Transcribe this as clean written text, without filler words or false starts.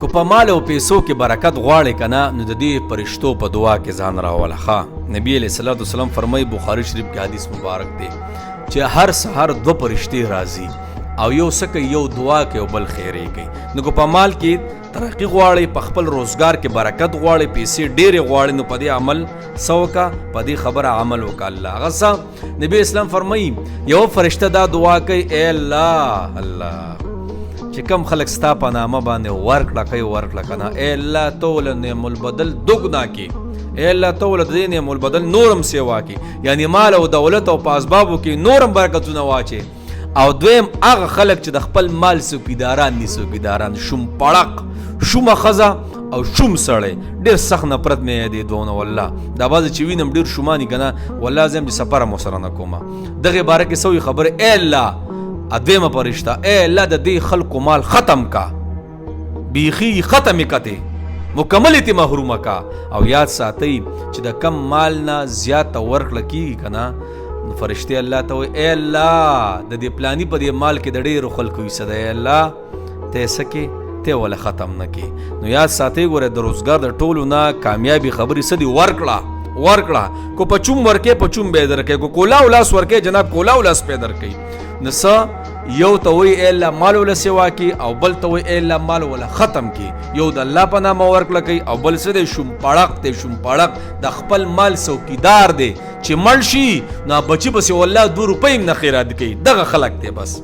کو په مال او پیسو کې برکت غواړې کنه نو د دې فرشتو په دعا کې ځان راوله. ښه نبی علیہ الصلوۃ والسلام فرمایي بخاری شریف کې حدیث مبارک دی چې هر سحر دو فرشتې راځي او یو سکه یو دعا کوي او بل خیرې کوي. نو کو په مال کې ترقی غواړي، په خپل روزګار کې برکت غواړي، پیسې ډېرې غواړي، نو په دې عمل سوکا، په دې خبره عمل وکړه. الله غصه نبی اسلام فرمایي یو فرشته دا دعا کوي اے الله الله چې کم خلق ستا په نامه باندې ورکړه کوي ورکړه کنه، اے الله تو ول نعم البدل دگنا کی، اے الله تو ول دې نعم البدل نورم سیوا کی، یعنی مال او دولت او پاسبابو کې نورم برکتونه واچي. او دویم هغه خلق چې د خپل مال څوکیداران دي، څوکیداران شوم پړق شوم خزه او شوم سړی ډېر سخت نفرت مې دی دونه. والله دا باز چې وینم ډېر شومانی کنه والله زم چې سفر مو سره نه کومه دغه باره کې سوې خبره اے الله ادویمه پرشتہ اے الله د دې خلقو مال ختم کا، بیخی ختم کته مکمل تی محروم کا. او یاد ساتي چې د کم مال نه زیات ورکړه کیږي کنه فرشتي الله ته اے الله د دې پلانی په دې مال کې د ډېرو خلکو یې صدا اے الله ته سکه ته ولا ختم نکي. نو یاد ساتي ګوره د روزګار د ټولو نه کامیابی خبري سدي ورکړه کو پچوم ورکه پچوم به درکې کو کولا ولاس ورکه جناب کولا ولاس په درکې نسا یو ته وی اے الله مال ولا سوا کی او بل ته وی اے الله مال ولا ختم کی. یو د الله په نامه ورکړه کوي او بل سره شوم پړق ته شوم پړق د خپل مال څوکیدار دی چې مړ شي نو بچي بس والله 2 روپۍ نه خیرات کوي. دغه خلق دی بس.